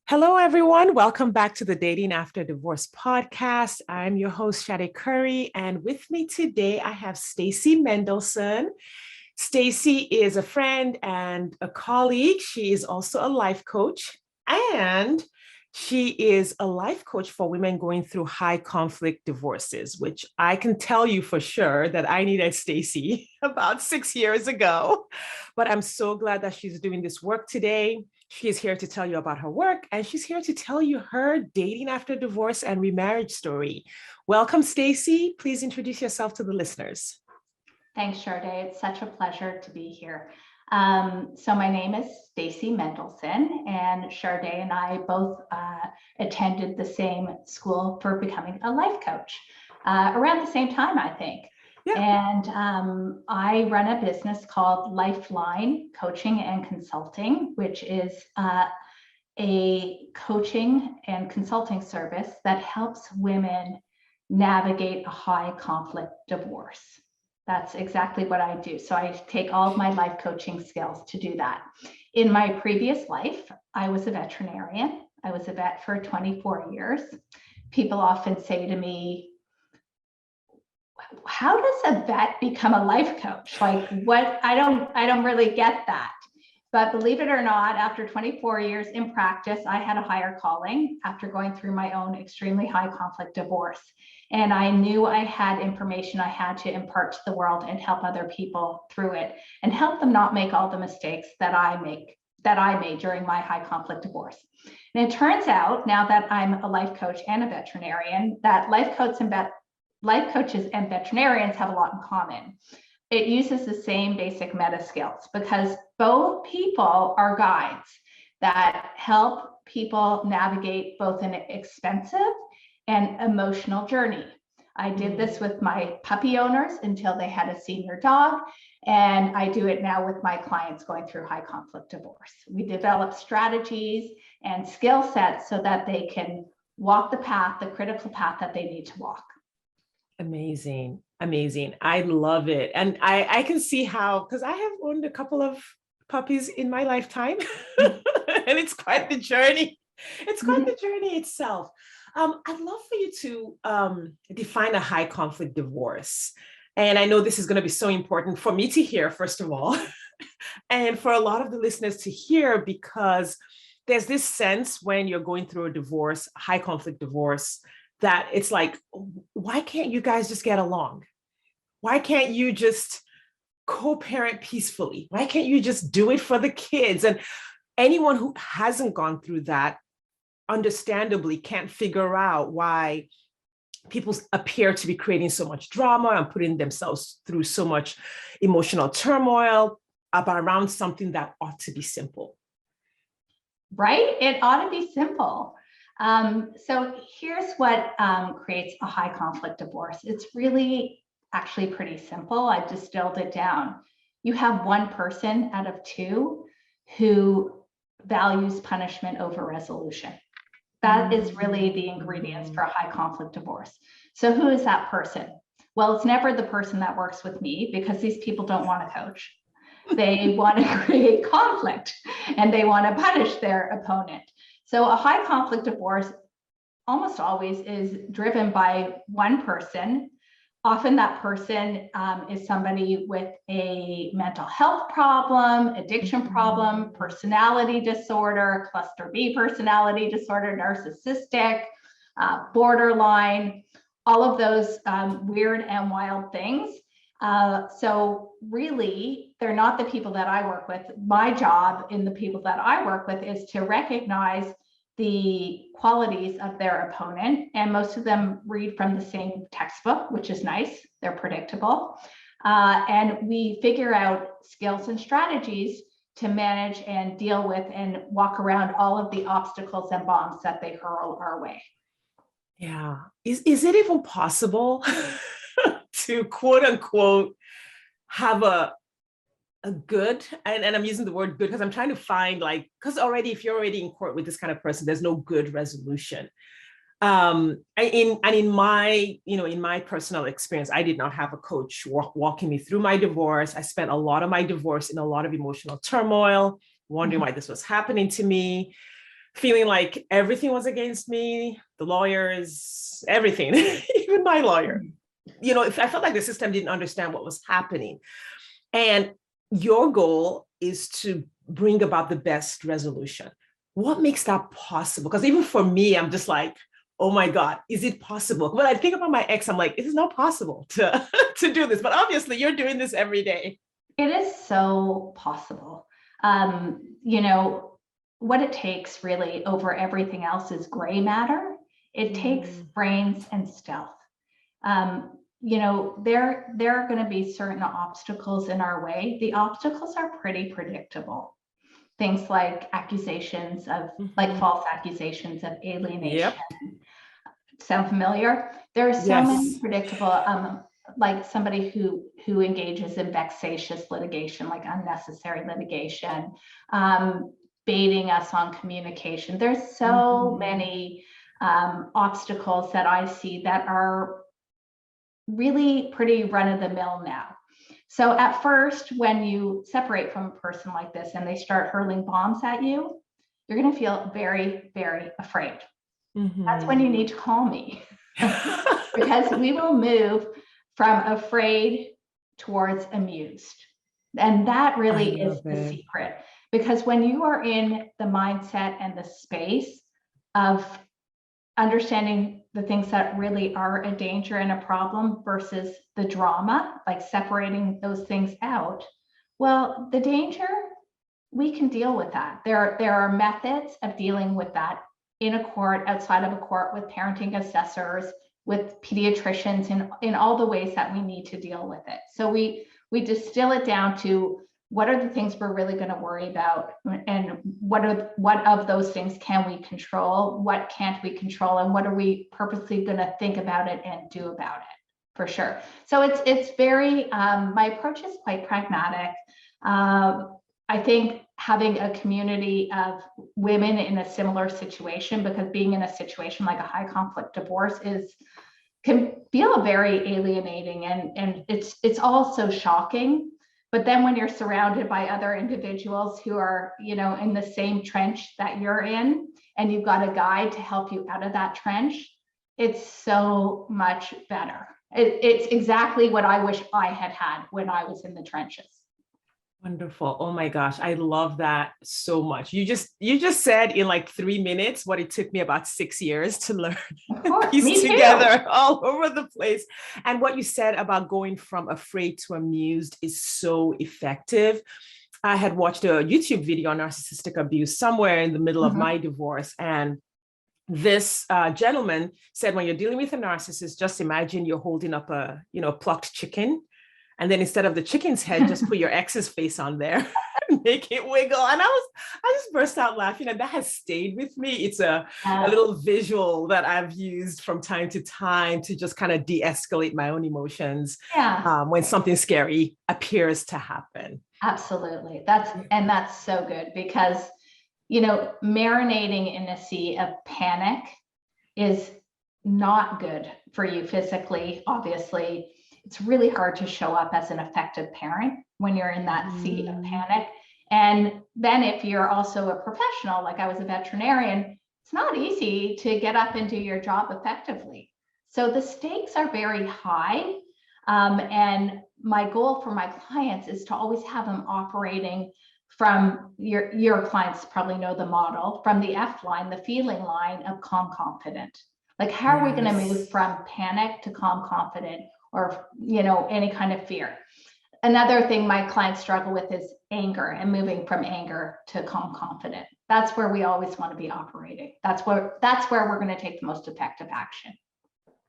Hello, everyone. Welcome back to the Dating After Divorce podcast. I'm your host, Shade Curry, and with me today, I have Stacey Mendelson. Stacey is a friend and a colleague. She is also a life coach, and she is a life coach for women going through high conflict divorces, which I can tell you for sure that I needed Stacey about 6 years ago. But I'm so glad that she's doing this work today. She is here to tell you about her work, and she's here to tell you her dating after divorce and remarriage story. Welcome, Stacey. Please introduce yourself to the listeners. Thanks, Sade. It's such a pleasure to be here. So my name is Stacey Mendelson, and Sade and I both attended the same school for becoming a life coach around the same time, I think. Yeah. And I run a business called Lifeline Coaching and Consulting, which is a coaching and consulting service that helps women navigate a high conflict divorce. That's exactly what I do. So I take all of my life coaching skills to do that. In my previous life, I was a veterinarian. I was a vet for 24 years. People often say to me, how does a vet become a life coach? Like what? I don't really get that. But believe it or not, after 24 years in practice, I had a higher calling after going through my own extremely high conflict divorce. And I knew I had information I had to impart to the world and help other people through it and help them not make all the mistakes that I made during my high conflict divorce. And it turns out, now that I'm a life coach and a veterinarian, that life coaches and veterinarians have a lot in common. It uses the same basic meta skills because both people are guides that help people navigate both an expensive and emotional journey. I did this with my puppy owners until they had a senior dog, and I do it now with my clients going through high conflict divorce. We develop strategies and skill sets so that they can walk the path, the critical path that they need to walk. Amazing. Amazing. I love it. And I can see how, because I have owned a couple of puppies in my lifetime, and it's quite the journey. It's quite the journey itself. I'd love for you to define a high conflict divorce. And I know this is going to be so important for me to hear, first of all, and for a lot of the listeners to hear, because there's this sense when you're going through a divorce, high conflict divorce, that it's like, why can't you guys just get along? Why can't you just co-parent peacefully? Why can't you just do it for the kids? And anyone who hasn't gone through that, understandably, can't figure out why people appear to be creating so much drama and putting themselves through so much emotional turmoil around something that ought to be simple. Right? It ought to be simple. So here's what creates a high conflict divorce. It's really actually pretty simple. I've distilled it down. You have one person out of two who values punishment over resolution. That is really the ingredients for a high conflict divorce. So who is that person? Well, it's never the person that works with me, because these people don't want to coach. They want to create conflict and they want to punish their opponent. So a high conflict divorce almost always is driven by one person. Often that person is somebody with a mental health problem, addiction problem, personality disorder, cluster B personality disorder, narcissistic, borderline, all of those weird and wild things. So really, they're not the people that I work with. My job in the people that I work with is to recognize the qualities of their opponent. And most of them read from the same textbook, which is nice. They're predictable. And we figure out skills and strategies to manage and deal with and walk around all of the obstacles and bombs that they hurl our way. Yeah. Is it even possible to quote unquote have a good, and I'm using the word good because I'm trying to find, like, because already if you're already in court with this kind of person, there's no good resolution. In my personal experience, I did not have a coach walking me through my divorce. I spent a lot of my divorce in a lot of emotional turmoil, wondering why this was happening to me. feeling like everything was against me, the lawyers, everything, even my lawyer. I felt like the system didn't understand what was happening. And your goal is to bring about the best resolution. What makes that possible? Because even for me, I'm just like, oh my God, is it possible? When I think about my ex, I'm like, it is not possible to, to do this. But obviously, you're doing this every day. It is so possible. What it takes really over everything else is gray matter. It takes brains and stealth. There are going to be certain obstacles in our way. The obstacles are pretty predictable. Things like accusations of, like false accusations of alienation. Yep. Sound familiar? There are so many predictable, like somebody who engages in vexatious litigation, like unnecessary litigation, baiting us on communication. There's so many obstacles that I see that are really pretty run-of-the-mill now. So at first, when you separate from a person like this and they start hurling bombs at you, you're going to feel very, very afraid. That's when you need to call me because we will move from afraid towards amused. And that really is the secret, because when you are in the mindset and the space of understanding the things that really are a danger and a problem versus the drama, like separating those things out, well, the danger, we can deal with that. There are methods of dealing with that in a court, outside of a court, with parenting assessors, with pediatricians, in all the ways that we need to deal with it. So we distill it down to what are the things we're really going to worry about, and what of those things can we control, what can't we control, and what are we purposely going to think about it and do about it, for sure. So it's very, my approach is quite pragmatic. I think having a community of women in a similar situation, because being in a situation like a high conflict divorce can feel very alienating, and it's all so shocking. But then when you're surrounded by other individuals who are, in the same trench that you're in, and you've got a guide to help you out of that trench, it's so much better. It's exactly what I wish I had when I was in the trenches. Wonderful. Oh my gosh. I love that so much. You just said in like 3 minutes what it took me about 6 years to learn. Piece together all over the place. And what you said about going from afraid to amused is so effective. I had watched a YouTube video on narcissistic abuse somewhere in the middle of my divorce. And this gentleman said, when you're dealing with a narcissist, just imagine you're holding up a, plucked chicken. And then instead of the chicken's head, just put your ex's face on there and make it wiggle. And I just burst out laughing, and that has stayed with me. It's a little visual that I've used from time to time to just kind of de-escalate my own emotions when something scary appears to happen. Absolutely. That's so good, because, marinating in a sea of panic is not good for you physically, obviously. It's really hard to show up as an effective parent when you're in that sea of panic. And then if you're also a professional, like I was a veterinarian, it's not easy to get up and do your job effectively. So the stakes are very high. And my goal for my clients is to always have them operating from your clients probably know the model, from the F line, the feeling line of calm, confident. Like, how are we going to move from panic to calm, confident, or, any kind of fear? Another thing my clients struggle with is anger, and moving from anger to calm, confident. That's where we always want to be operating. That's where we're going to take the most effective action.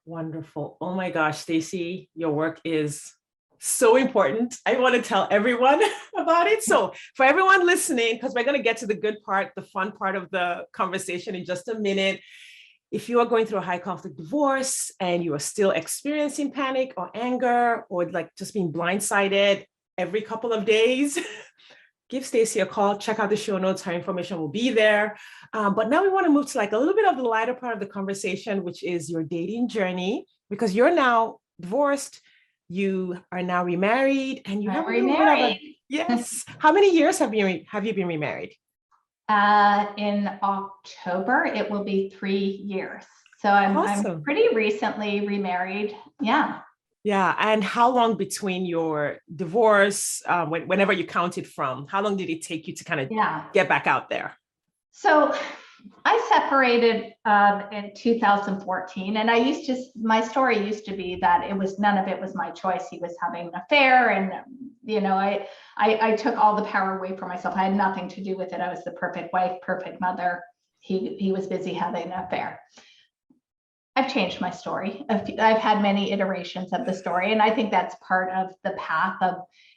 Wonderful. Oh my gosh, Stacey, your work is so important. I want to tell everyone about it. So for everyone listening, because we're going to get to the good part, the fun part of the conversation in just a minute. If you are going through a high conflict divorce and you are still experiencing panic or anger, or like just being blindsided every couple of days, give Stacey a call, check out the show notes. Her information will be there. But now we want to move to like a little bit of the lighter part of the conversation, which is your dating journey, because you're now divorced, you are now remarried, and you have remarried. Yes. How many years have you been remarried? In October, it will be 3 years. So I'm Awesome. pretty recently remarried. Yeah. Yeah. And how long between your divorce, whenever you counted from, how long did it take you to kind of Yeah. get back out there? So I separated in 2014, and my story used to be that none of it was my choice. He was having an affair, and I took all the power away from myself. I had nothing to do with it. I was the perfect wife, perfect mother. He was busy having an affair. I've changed my story. I've had many iterations of the story, and I think that's part of the path of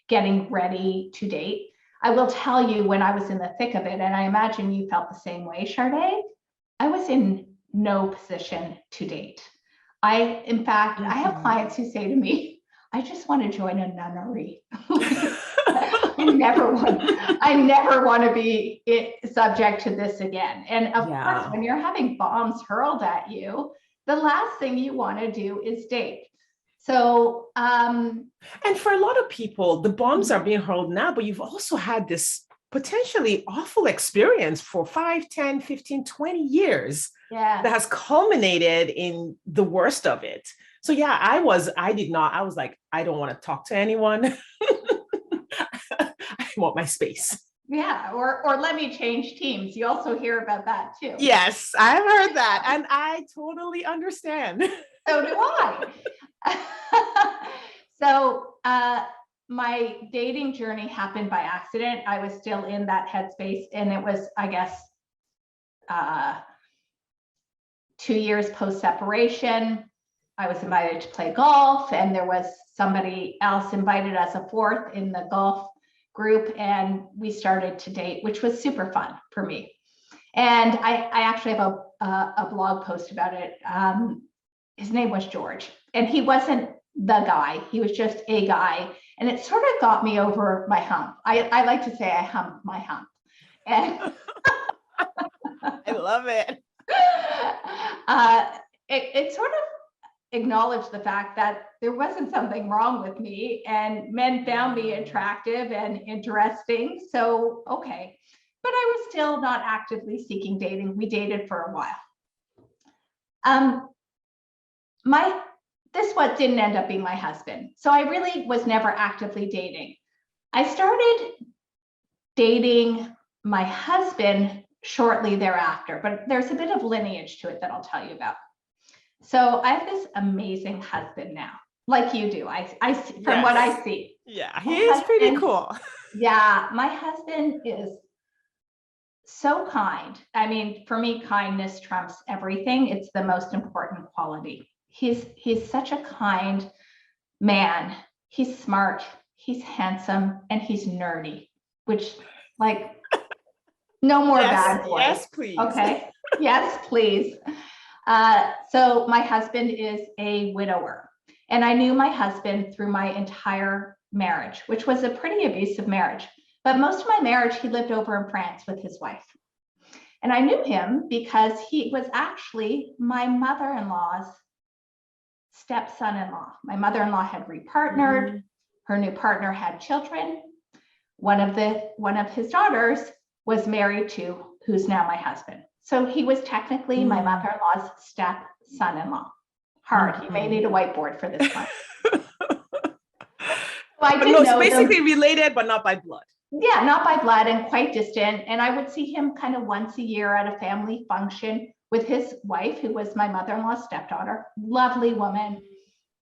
getting ready to date. I will tell you, when I was in the thick of it, and I imagine you felt the same way, Sade, I was in no position to date. In fact, I have clients who say to me, I just want to join a nunnery. I never want to be subject to this again. And of course, when you're having bombs hurled at you, the last thing you want to do is date. So, and for a lot of people, the bombs are being hurled now, but you've also had this potentially awful experience for 5, 10, 15, 20 years that has culminated in the worst of it. So yeah, I was like, I don't want to talk to anyone. I want my space. Yeah, or let me change teams. You also hear about that too. Yes, I've heard that, and I totally understand. So do I. So my dating journey happened by accident. I was still in that headspace, and it was, I guess, 2 years post-separation. I was invited to play golf, and there was somebody else invited as a fourth in the golf group, and we started to date, which was super fun for me. And I actually have a blog post about it. His name was George, and he wasn't the guy, he was just a guy, and it sort of got me over my hump. I like to say I humped my hump. And I love it. It sort of acknowledged the fact that there wasn't something wrong with me, and men found me attractive and interesting. So, okay. But I was still not actively seeking dating. We dated for a while. This what didn't end up being my husband. So I really was never actively dating. I started dating my husband shortly thereafter, but there's a bit of lineage to it that I'll tell you about. So I have this amazing husband now, like you do. I from what I see. Yeah, he is pretty cool. Yeah, my husband is so kind. I mean, for me, kindness trumps everything. It's the most important quality. He's such a kind man. He's smart, he's handsome, and he's nerdy, which, like, no more bad boys. Yes, please. Okay. Yes, please. So my husband is a widower, and I knew my husband through my entire marriage, which was a pretty abusive marriage. But most of my marriage, he lived over in France with his wife. And I knew him because he was actually my mother-in-law's stepson-in-law. My mother-in-law had repartnered. Her new partner had children. One of his daughters was married to who's now my husband. So he was technically my mother-in-law's step-son-in-law. Hard. You may need a whiteboard for this one. So basically related, but not by blood. Yeah, not by blood, and quite distant. And I would see him kind of once a year at a family function with his wife, who was my mother-in-law's stepdaughter. Lovely woman.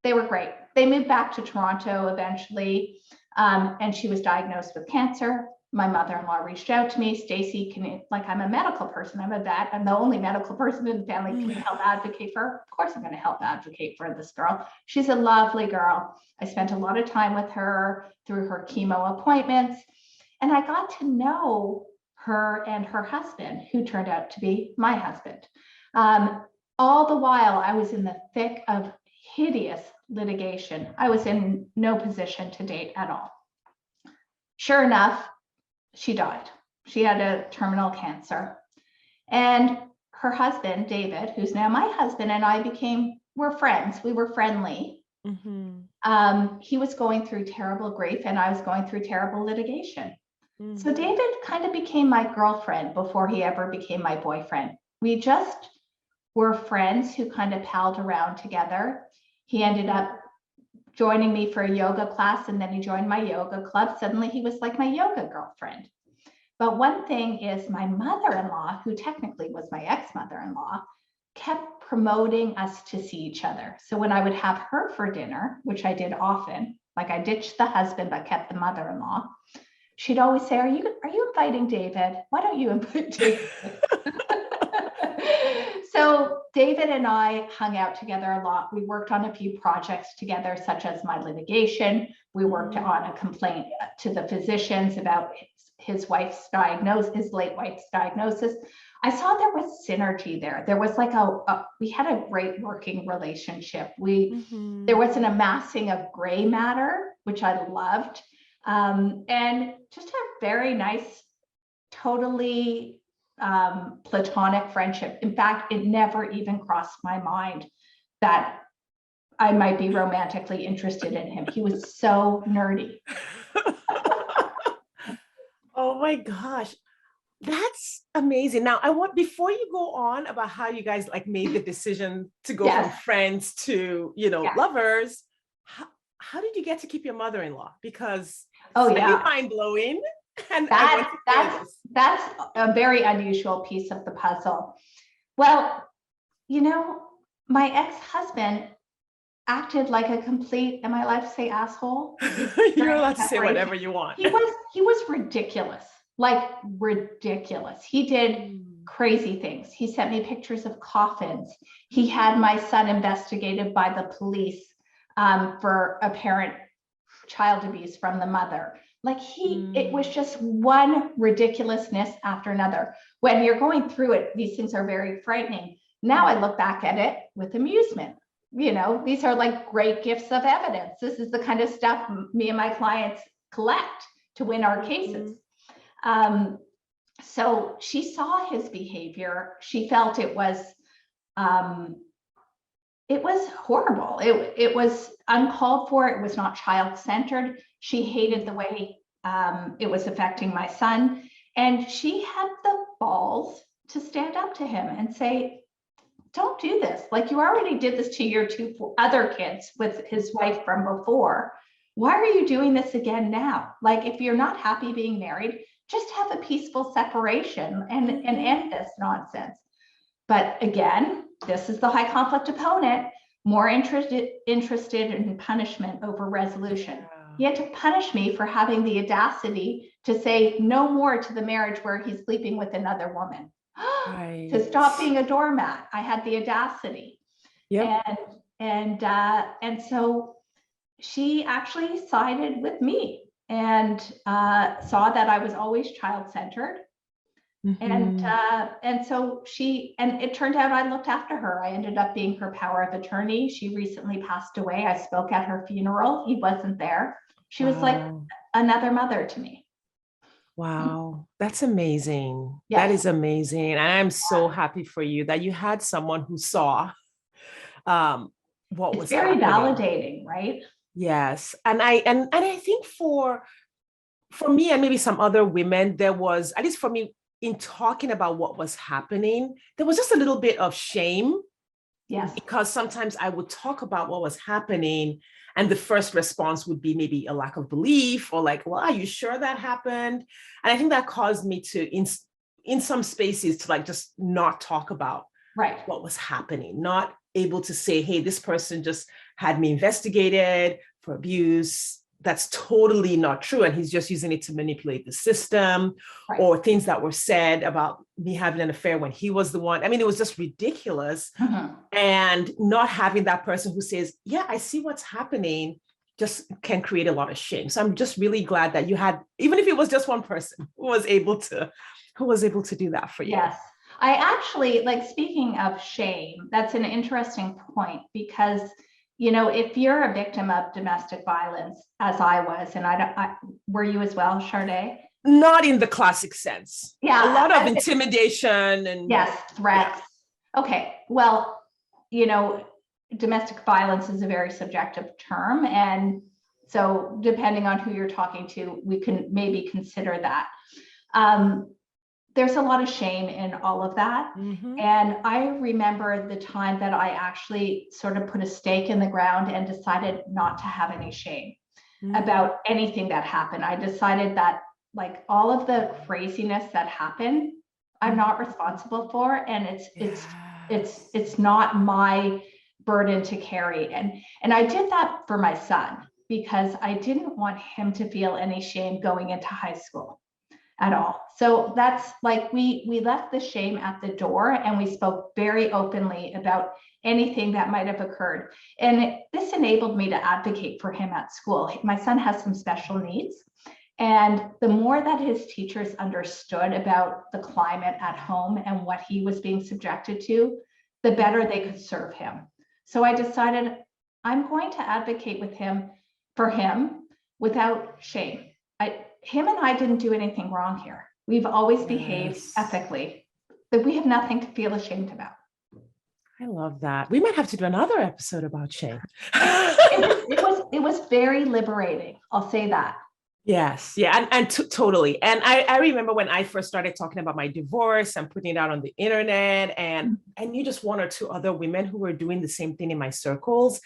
They were great. They moved back to Toronto eventually, and she was diagnosed with cancer. My mother-in-law reached out to me, Stacey, I'm a medical person, I'm a vet, I'm the only medical person in the family, can you help advocate for her? Of course I'm going to help advocate for this girl. She's a lovely girl. I spent a lot of time with her through her chemo appointments, and I got to know her and her husband, who turned out to be my husband. All the while I was in the thick of hideous litigation. I was in no position to date at all. Sure enough, she died. She had a terminal cancer. And her husband, David, who's now my husband, and I we're friends. We were friendly. He was going through terrible grief, and I was going through terrible litigation. So David kind of became my girlfriend before he ever became my boyfriend. We just were friends who kind of palled around together. He ended up joining me for a yoga class, and then he joined my yoga club. Suddenly he was like my yoga girlfriend. But one thing is, my mother-in-law, who technically was my ex-mother-in-law, kept promoting us to see each other. So when I would have her for dinner, which I did often, like I ditched the husband but kept the mother-in-law, she'd always say, are you inviting David? Why don't you invite David? So David and I hung out together a lot. We worked on a few projects together, such as my litigation. We worked on a complaint to the physicians about his wife's diagnosis, his late wife's diagnosis. I saw there was synergy there. There was like we had a great working relationship. There was an amassing of gray matter, which I loved. And just a very nice, totally platonic friendship. In fact, it never even crossed my mind that I might be romantically interested in him. He was so nerdy. Oh my gosh. That's amazing. Now, before you go on about how you guys like made the decision to go from friends to, lovers, how did you get to keep your mother-in-law? Because it's mind blowing. And that's a very unusual piece of the puzzle. Well, my ex-husband acted like a complete, am I allowed to say asshole? You're allowed to say whatever you want. He was ridiculous, like ridiculous. He did crazy things. He sent me pictures of coffins. He had my son investigated by the police for apparent child abuse from the mother. Like it was just one ridiculousness after another. When you're going through it, these things are very frightening. Now I look back at it with amusement. These are like great gifts of evidence. This is the kind of stuff me and my clients collect to win our cases. So she saw his behavior. She felt it was horrible. It was uncalled for. It was not child-centered. She hated the way it was affecting my son. And she had the balls to stand up to him and say, don't do this. Like, you already did this to your two other kids with his wife from before. Why are you doing this again now? Like, if you're not happy being married, just have a peaceful separation and end this nonsense. But again, this is the high conflict opponent, more interested in punishment over resolution. He had to punish me for having the audacity to say no more to the marriage where he's sleeping with another woman. Right. To stop being a doormat. I had the audacity. Yep. And so she actually sided with me and saw that I was always child-centered. And so it turned out I looked after her. I ended up being her power of attorney. She recently passed away. I spoke at her funeral. He wasn't there. She was like another mother to me. Wow, that's amazing. Yes. That is amazing. And I'm so happy for you that you had someone who saw what was very happening. Validating, right? Yes. And I think for me and maybe some other women, there was, at least for me, in talking about what was happening, there was just a little bit of shame. Yes. Because sometimes I would talk about what was happening and the first response would be maybe a lack of belief or like, well, are you sure that happened? And I think that caused me to, in some spaces, to like just not talk about what was happening, not able to say, hey, this person just had me investigated for abuse. That's totally not true. And he's just using it to manipulate the system, or things that were said about me having an affair when he was the one. I mean, it was just ridiculous. And not having that person who says, yeah, I see what's happening, just can create a lot of shame. So I'm just really glad that you had, even if it was just one person who was able to do that for you. Yes. I actually, like, speaking of shame, that's an interesting point, because if you're a victim of domestic violence, as I was, and were you as well, Sharday? Not in the classic sense. Yeah. A lot of intimidation and threats. Yeah. Okay. Well, domestic violence is a very subjective term, and So depending on who you're talking to, we can maybe consider that. There's a lot of shame in all of that. And I remember the time that I actually sort of put a stake in the ground and decided not to have any shame about anything that happened. I decided that like all of the craziness that happened, I'm not responsible for, and it's not my burden to carry. And I did that for my son because I didn't want him to feel any shame going into high school at all. So that's like we left the shame at the door, and we spoke very openly about anything that might have occurred. And this enabled me to advocate for him at school. My son has some special needs. And the more that his teachers understood about the climate at home and what he was being subjected to, the better they could serve him. So I decided I'm going to advocate for him without shame. Him and I didn't do anything wrong here. We've always behaved ethically, that we have nothing to feel ashamed about. I love that. We might have to do another episode about shame. It was very liberating. I'll say that. Yes. Yeah. And totally. And I remember when I first started talking about my divorce and putting it out on the internet, and I knew just one or two other women who were doing the same thing in my circles.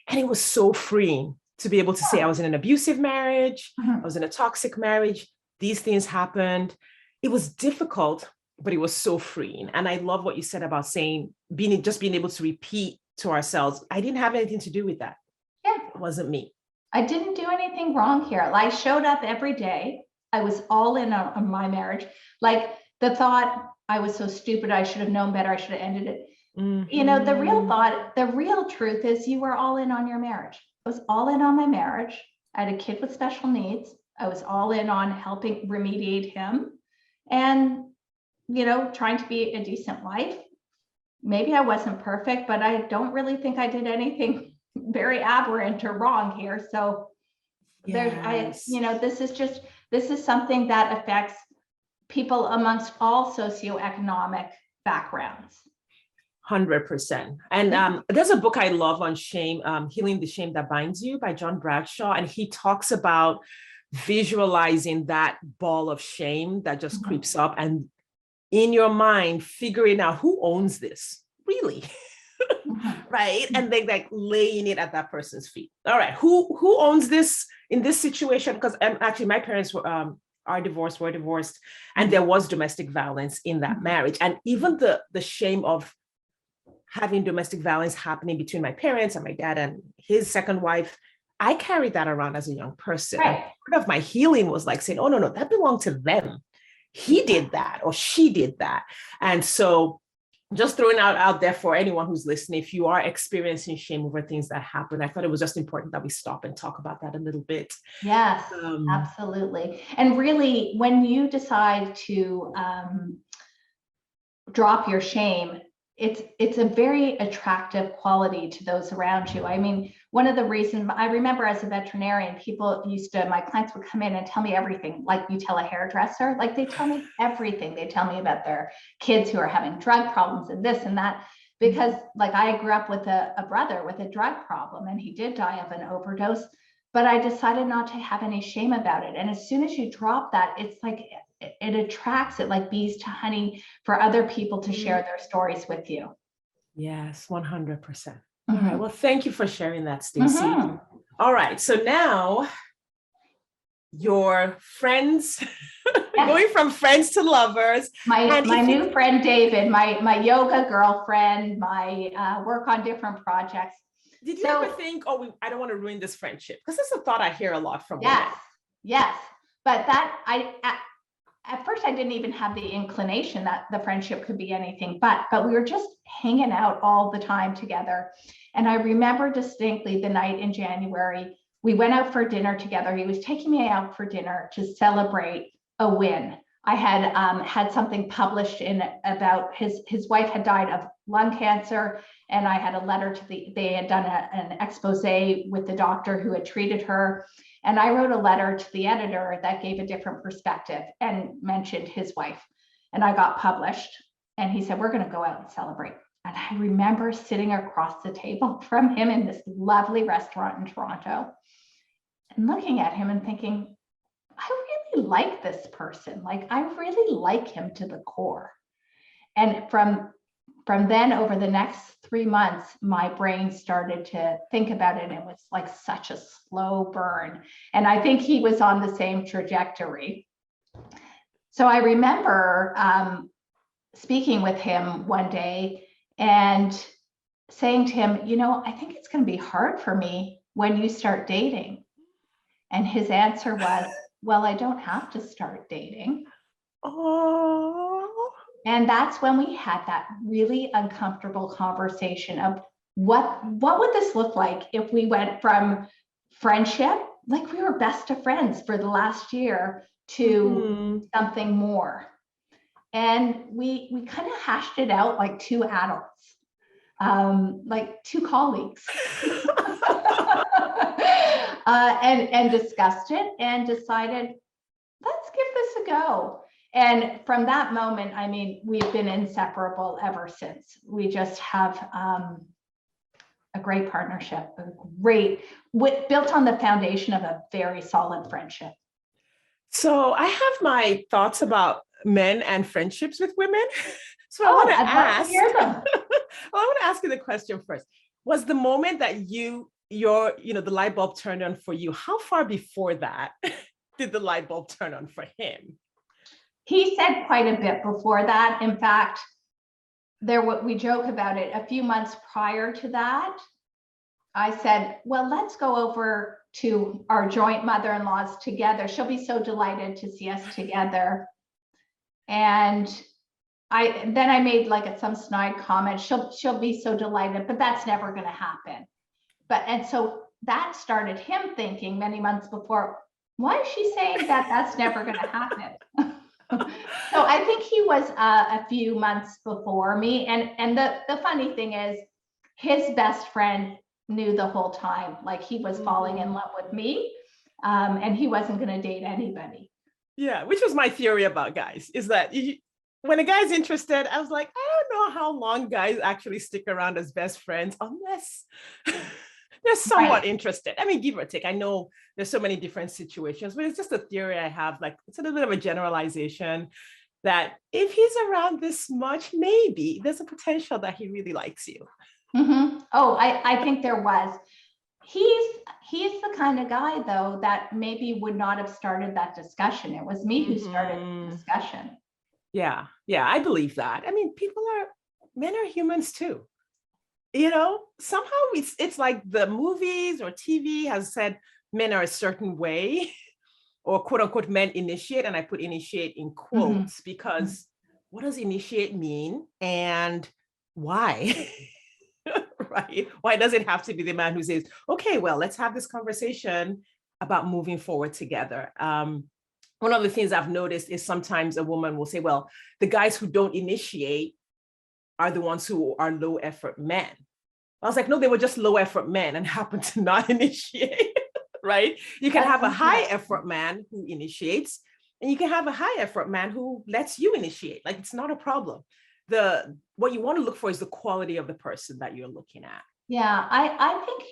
And it was so freeing to be able to say I was in an abusive marriage. I was in a toxic marriage. These things happened. It was difficult, but it was so freeing. And I love what you said about saying, being able to repeat to ourselves, I didn't have anything to do with that. Yeah. It wasn't me. I didn't do anything wrong here. I showed up every day. I was all in on my marriage. Like the thought, I was so stupid, I should have known better, I should have ended it. You know, the real truth is you were all in on your marriage. I was all in on my marriage. I had a kid with special needs. I was all in on helping remediate him and, you know, trying to be a decent wife. Maybe I wasn't perfect, but I don't really think I did anything very aberrant or wrong here. So Yes. this is something that affects people amongst all socioeconomic backgrounds. 100%. And there's a book I love on shame, Healing the Shame That Binds You by John Bradshaw. And he talks about visualizing that ball of shame that just creeps up, and in your mind, figuring out who owns this, really. Right. And then like laying it at that person's feet. All right. Who owns this in this situation? Because actually my parents were divorced, and there was domestic violence in that marriage. And even the shame of having domestic violence happening between my parents and my dad and his second wife, I carried that around as a young person. Right. Part of my healing was like saying, oh, no, that belonged to them. He did that or she did that. And so just throwing out there for anyone who's listening, if you are experiencing shame over things that happen, I thought it was just important that we stop and talk about that a little bit. Yes, absolutely. And really, when you decide to drop your shame, it's a very attractive quality to those around you. I mean, one of the reasons I remember as a veterinarian, my clients would come in and tell me everything, like you tell a hairdresser, like they tell me everything. They tell me about their kids who are having drug problems and this and that, because like I grew up with a brother with a drug problem, and he did die of an overdose, but I decided not to have any shame about it. And as soon as you drop that, it's like, it attracts it like bees to honey for other people to share their stories with you. Yes, 100%. All right. Well, thank you for sharing that, Stacey. All right. So now your friends, going from friends to lovers. My new friend, David, my yoga girlfriend, my work on different projects. Did you ever think, I don't want to ruin this friendship? Because that's a thought I hear a lot from women. Yes. But at first I didn't even have the inclination that the friendship could be anything, but we were just hanging out all the time together. And I remember distinctly the night in January, we went out for dinner together. He was taking me out for dinner to celebrate a win. I had had something published about his wife had died of lung cancer, and I had a letter they had done an expose with the doctor who had treated her. And I wrote a letter to the editor that gave a different perspective and mentioned his wife. And I got published. And he said, we're going to go out and celebrate. And I remember sitting across the table from him in this lovely restaurant in Toronto. and looking at him and thinking, I really like this person. Like, I really like him to the core. And from then, over the next 3 months, my brain started to think about it. And it was like such a slow burn. And I think he was on the same trajectory. So I remember speaking with him one day and saying to him, you know, I think it's going to be hard for me when you start dating. And his answer was, well, I don't have to start dating. Oh. And that's when we had that really uncomfortable conversation of what would this look like if we went from friendship, like we were best of friends for the last year, to something more. And we kind of hashed it out like two adults, like two colleagues, and discussed it and decided, let's give this a go. And from that moment, I mean, we've been inseparable ever since. We just have a great partnership, built on the foundation of a very solid friendship. So I have my thoughts about men and friendships with women. So I want to ask, I want to ask you the question first. Was the moment that the light bulb turned on for you, how far before that did the light bulb turn on for him? He said quite a bit before that. In fact, we joke about it. A few months prior to that, I said, well, let's go over to our joint mother-in-laws together. She'll be so delighted to see us together. And then I made like some snide comment, she'll be so delighted, but that's never going to happen. And so that started him thinking many months before, why is she saying that that's never going to happen? So I think he was a few months before me. And the funny thing is, his best friend knew the whole time, like he was falling in love with me, and he wasn't going to date anybody. Yeah, which was my theory about guys, is that when a guy's interested, I was like, I don't know how long guys actually stick around as best friends unless they're somewhat interested. I mean, give or take. I know there's so many different situations, but it's just a theory I have. Like, it's a little bit of a generalization that if he's around this much, maybe there's a potential that he really likes you. Mm-hmm. Oh, I think there was. He's the kind of guy, though, that maybe would not have started that discussion. It was me who started the discussion. Yeah, I believe that. I mean, men are humans too. Somehow it's like the movies or TV has said men are a certain way, or quote unquote men initiate, and I put initiate in quotes because what does initiate mean and why? Right? Why does it have to be the man who says, okay, well, let's have this conversation about moving forward together? One of the things I've noticed is sometimes a woman will say, well, the guys who don't initiate are the ones who are low effort men. I was like, no, they were just low effort men and happened to not initiate, right? You can have a high effort man who initiates, and you can have a high effort man who lets you initiate. Like, it's not a problem. What you want to look for is the quality of the person that you're looking at. Yeah, I think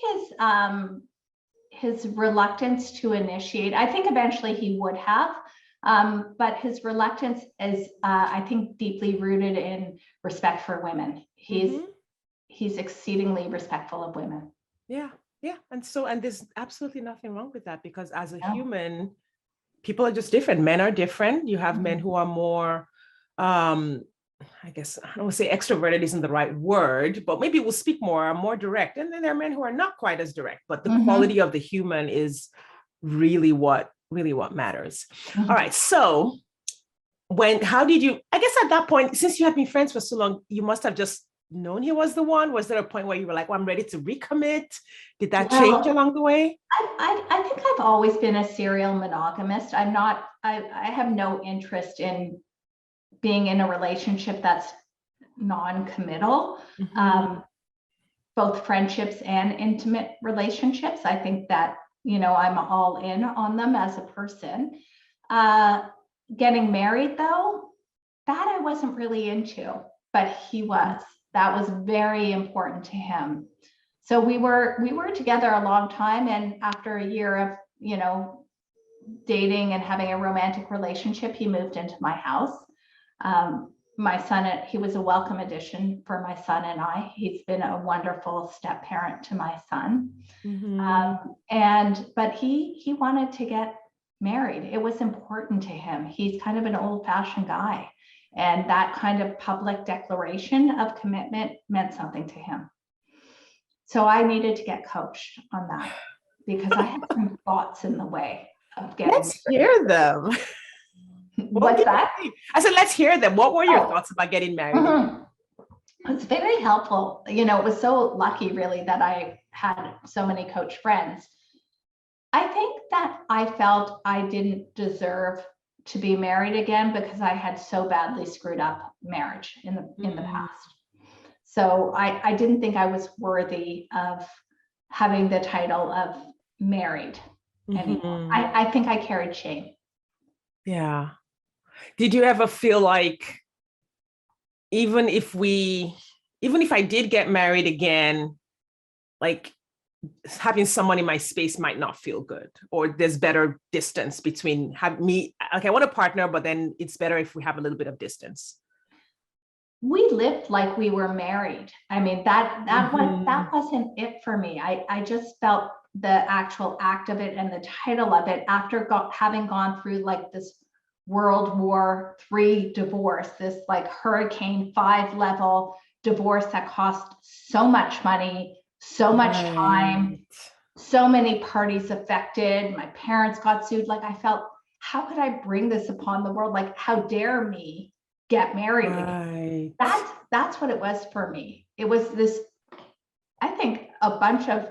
his reluctance to initiate, I think eventually he would have, but his reluctance is, I think, deeply rooted in respect for women. He's exceedingly respectful of women. Yeah. And there's absolutely nothing wrong with that, because as a human, people are just different. Men are different. You have men who are more, I guess, I don't want to say extroverted isn't the right word, but maybe we'll speak more, are more direct. And then there are men who are not quite as direct, but the quality of the human is really what matters. All right. So how did you, I guess at that point, since you have been friends for so long, you must have just known he was the one. Was there a point where you were like, well, I'm ready to recommit? Did that change along the way? I think I've always been a serial monogamist. I have no interest in being in a relationship that's non-committal, both friendships and intimate relationships. I think that, I'm all in on them as a person. Getting married, though, that I wasn't really into, but he was. That was very important to him. So we were together a long time, and after a year of dating and having a romantic relationship, he moved into my house. My son, he was a welcome addition for my son and I. He's been a wonderful step parent to my son. But he wanted to get married. It was important to him. He's kind of an old-fashioned guy. And that kind of public declaration of commitment meant something to him. So I needed to get coached on that because I had some thoughts in the way of getting Let's hear them. What's that? I said, let's hear them. What were your thoughts about getting married? It's very helpful. It was so lucky, really, that I had so many coach friends. I think that I felt I didn't deserve to be married again because I had so badly screwed up marriage in the past. So I didn't think I was worthy of having the title of married anymore. I think I carried shame. Yeah. Did you ever feel like even if I did get married again, like having someone in my space might not feel good, or there's better distance between me, like I want a partner, but then it's better if we have a little bit of distance? We lived like we were married. I mean, that wasn't it for me. I just felt the actual act of it and the title of it after having gone through like this World War III divorce, this like Hurricane 5 level divorce that cost so much money, so much time, so many parties affected. My parents got sued. Like I felt, how could I bring this upon the world? Like, how dare me get married again? That's what it was for me. It was this, I think, a bunch of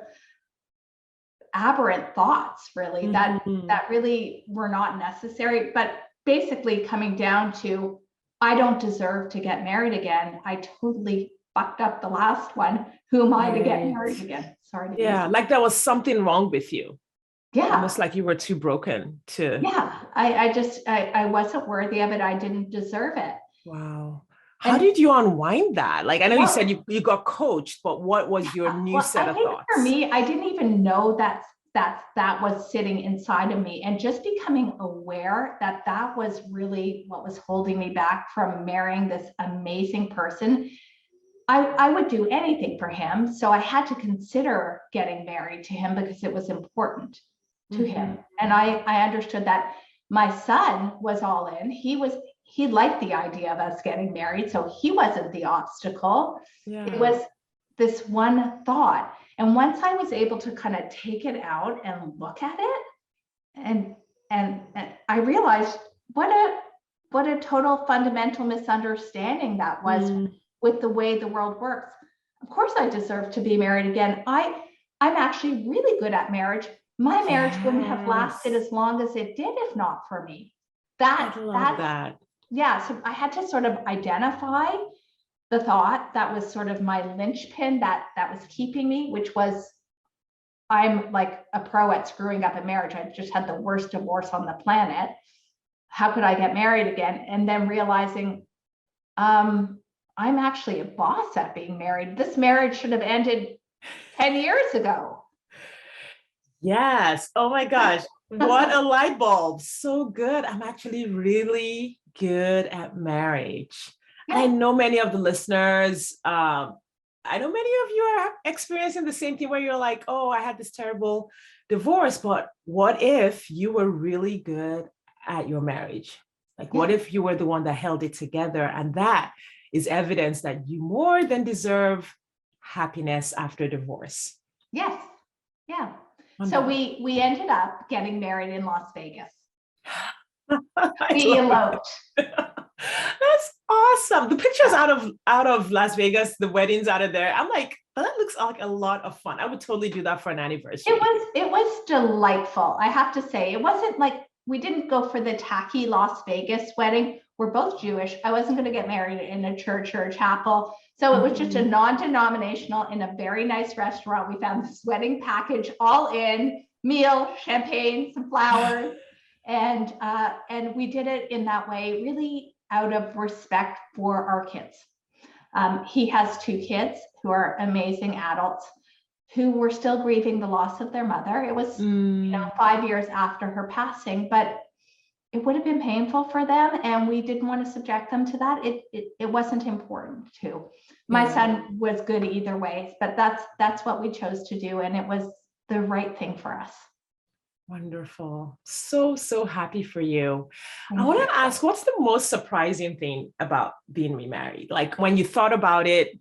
aberrant thoughts, really, that really were not necessary. But basically coming down to, I don't deserve to get married again. I totally fucked up the last one. Who am I to get married again? Sorry. Yeah, like there was something wrong with you. Yeah. Almost like you were too broken to. Yeah, I wasn't worthy of it. I didn't deserve it. Wow. How did you unwind that? Like, I know you said you got coached, but what was your new set of thoughts? For me, I didn't even know that was sitting inside of me, and just becoming aware that was really what was holding me back from marrying this amazing person. I would do anything for him. So I had to consider getting married to him because it was important to him. And I understood that my son was all in. He liked the idea of us getting married. So he wasn't the obstacle. Yeah. It was this one thought. And once I was able to kind of take it out and look at it, and I realized what a total fundamental misunderstanding that was with the way the world works. Of course I deserve to be married again. I'm actually really good at marriage. My marriage wouldn't have lasted as long as it did if not for me. That. Yeah, so I had to sort of identify the thought that was sort of my linchpin that was keeping me, which was, I'm like a pro at screwing up a marriage. I just had the worst divorce on the planet. How could I get married again? And then realizing, I'm actually a boss at being married. This marriage should have ended 10 years ago. Yes. Oh my gosh. What a light bulb. So good. I'm actually really good at marriage. Yeah. I know many of the listeners, I know many of you are experiencing the same thing where you're like, oh, I had this terrible divorce, but what if you were really good at your marriage? Like, what if you were the one that held it together? And that is evidence that you more than deserve happiness after divorce. Yes. Yeah. So we ended up getting married in Las Vegas. We eloped. That's awesome. The pictures out of Las Vegas, the weddings out of there. I'm like, that looks like a lot of fun. I would totally do that for an anniversary. It was delightful. I have to say, it wasn't like, we didn't go for the tacky Las Vegas wedding. We're both Jewish. I wasn't going to get married in a church or a chapel. So it was just a non-denominational in a very nice restaurant. We found this wedding package, all in, meal, champagne, some flowers. And we did it in that way, really out of respect for our kids. He has 2 kids who are amazing adults, who were still grieving the loss of their mother. It was, 5 years after her passing, but it would have been painful for them, and we didn't want to subject them to that. It wasn't important to. My son was good either way, but that's what we chose to do, and it was the right thing for us. Wonderful. So, so happy for you. Thank I want you. to ask, what's the most surprising thing about being remarried? Like when you thought about it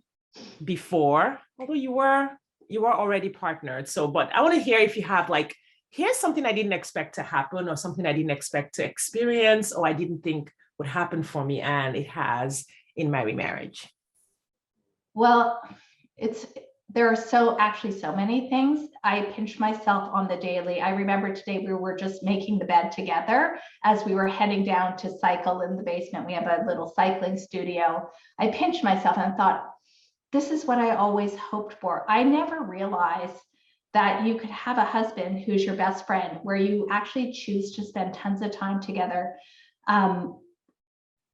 before, although you were already partnered. So, but I want to hear if you have like, here's something I didn't expect to happen, or something I didn't expect to experience, or I didn't think would happen for me, and it has in my remarriage. Well, there are so many things. I pinch myself on the daily. I remember today we were just making the bed together as we were heading down to cycle in the basement. We have a little cycling studio. I pinched myself and thought, this is what I always hoped for. I never realized that you could have a husband who's your best friend, where you actually choose to spend tons of time together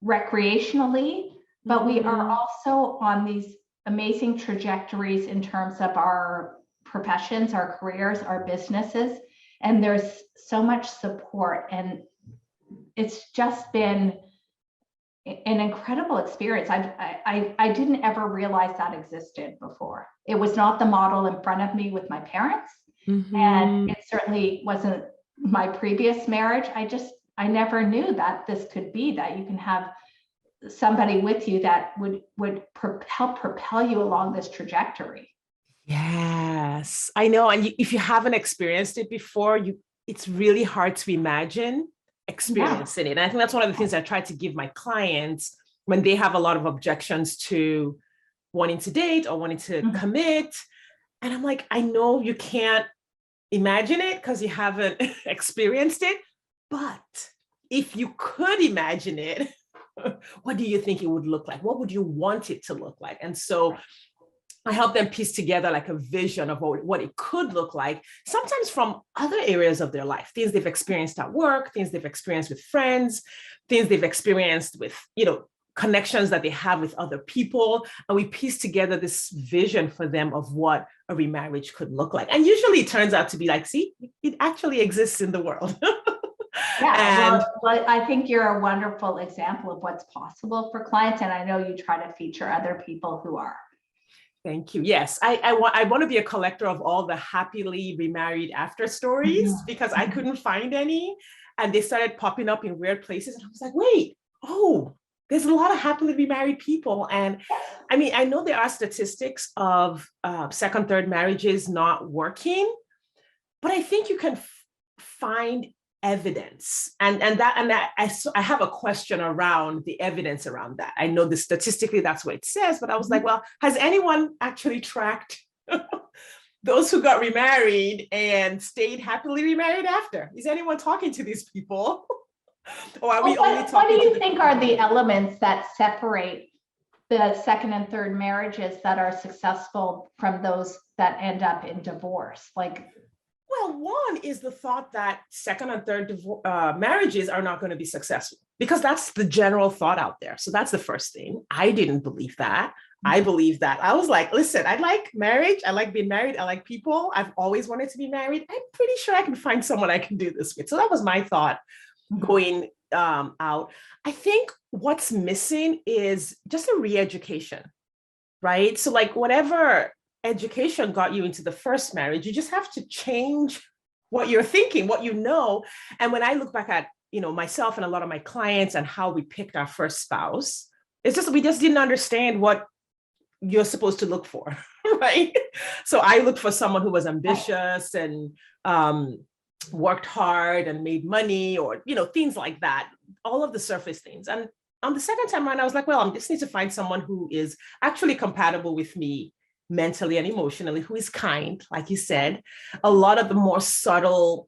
recreationally, but we are also on these amazing trajectories in terms of our professions, our careers, our businesses, and there's so much support, and it's just been an incredible experience. I didn't ever realize that existed before. It was not the model in front of me with my parents, and it certainly wasn't my previous marriage. I never knew that this could be, that you can have somebody with you that would help propel you along this trajectory. Yes, I know. And if you haven't experienced it before, it's really hard to imagine experiencing it. And I think that's one of the things I try to give my clients when they have a lot of objections to wanting to date or wanting to commit. And I'm like, I know you can't imagine it because you haven't experienced it, but if you could imagine it, what do you think it would look like? What would you want it to look like? And so I help them piece together like a vision of what it could look like, sometimes from other areas of their life, things they've experienced at work, things they've experienced with friends, things they've experienced with, connections that they have with other people. And we piece together this vision for them of what a remarriage could look like. And usually it turns out to be like, see, it actually exists in the world. Yeah, well, I think you're a wonderful example of what's possible for clients. And I know you try to feature other people who are. Thank you. Yes, I want to be a collector of all the happily remarried after stories because I couldn't find any, and they started popping up in weird places. And I was like, wait, there's a lot of happily remarried people. And I mean, I know there are statistics of second, third marriages not working, but I think you can find evidence, and I have a question around the evidence around that. I know that statistically that's what it says, but I was like, well, has anyone actually tracked those who got remarried and stayed happily remarried after? Is anyone talking to these people? Or are we only talking? What do you think are the elements that separate the second and third marriages that are successful from those that end up in divorce? Well, one is the thought that second and third marriages are not going to be successful, because that's the general thought out there. So that's the first thing. I didn't believe that. I believe that. I was like, listen, I like marriage. I like being married. I like people. I've always wanted to be married. I'm pretty sure I can find someone I can do this with. So that was my thought going out. I think what's missing is just a re-education, right? So like whatever education got you into the first marriage, you just have to change what you're thinking, what you know. And when I look back at, myself and a lot of my clients and how we picked our first spouse, we just didn't understand what you're supposed to look for, right? So I looked for someone who was ambitious and worked hard and made money, or, things like that, all of the surface things. And on the second time around, I was like, well, I just need to find someone who is actually compatible with me mentally and emotionally, who is kind, like you said, a lot of the more subtle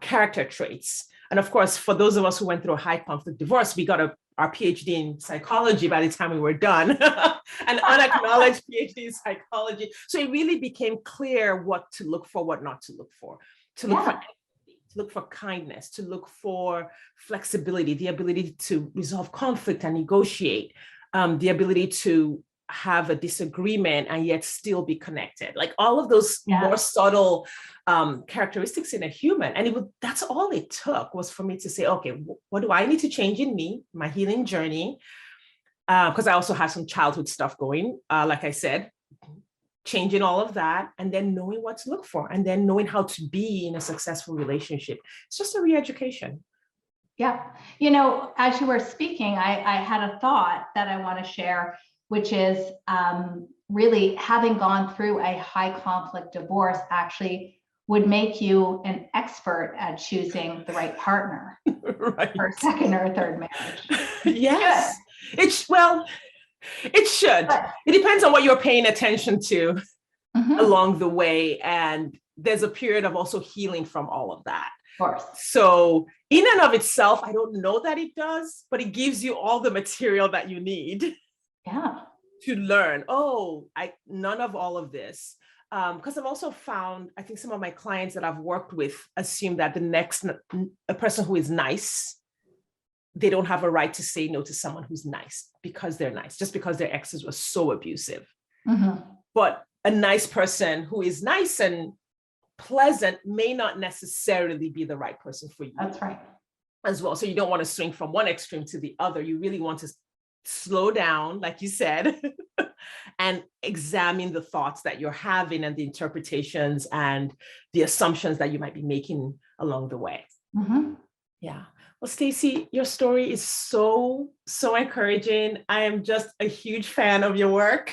character traits. And of course, for those of us who went through a high conflict divorce, we got our PhD in psychology by the time we were done, an unacknowledged PhD in psychology. So it really became clear what to look for, what not to look for, to look for kindness, to look for flexibility, the ability to resolve conflict and negotiate, the ability to have a disagreement and yet still be connected. Like all of those Yeah. more subtle characteristics in a human. And that's all it took, was for me to say, okay, what do I need to change in me, my healing journey? Because I also have some childhood stuff going, like I said, changing all of that, and then knowing what to look for, and then knowing how to be in a successful relationship. It's just a re-education. Yeah. As you were speaking, I had a thought that I want to share, which is really having gone through a high conflict divorce actually would make you an expert at choosing the right partner Right. for a second or third marriage. Yes. It should. It depends on what you're paying attention to along the way. And there's a period of also healing from all of that. Of course. So in and of itself, I don't know that it does, but it gives you all the material that you need to learn. None of all of this. Because I've also found, I think some of my clients that I've worked with assume that a person who is nice, they don't have a right to say no to someone who's nice because they're nice, just because their exes were so abusive. But a nice person who is nice and pleasant may not necessarily be the right person for you. That's right. As well. So you don't want to swing from one extreme to the other. You really want to slow down, like you said, and examine the thoughts that you're having and the interpretations and the assumptions that you might be making along the way. Yeah. Well, Stacey, your story is so encouraging. I am just a huge fan of your work.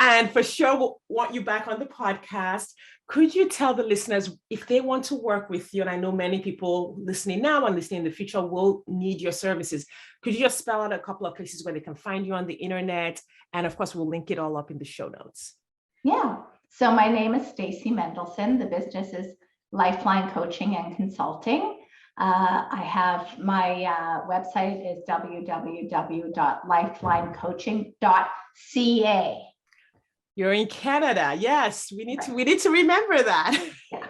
And for sure, we'll want you back on the podcast. Could you tell the listeners, if they want to work with you, and I know many people listening now and listening in the future will need your services, could you just spell out a couple of places where they can find you on the internet? And of course, we'll link it all up in the show notes. Yeah. So my name is Stacey Mendelson. The business is Lifeline Coaching and Consulting. I have my website is www.lifelinecoaching.ca. You're in Canada. Yes, we need to remember that. Yeah.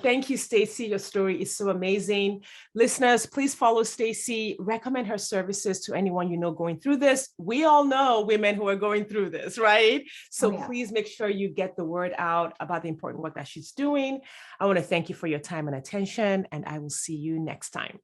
Thank you, Stacey. Your story is so amazing. Listeners, please follow Stacey. Recommend her services to anyone you know going through this. We all know women who are going through this, right? So please make sure you get the word out about the important work that she's doing. I want to thank you for your time and attention, and I will see you next time.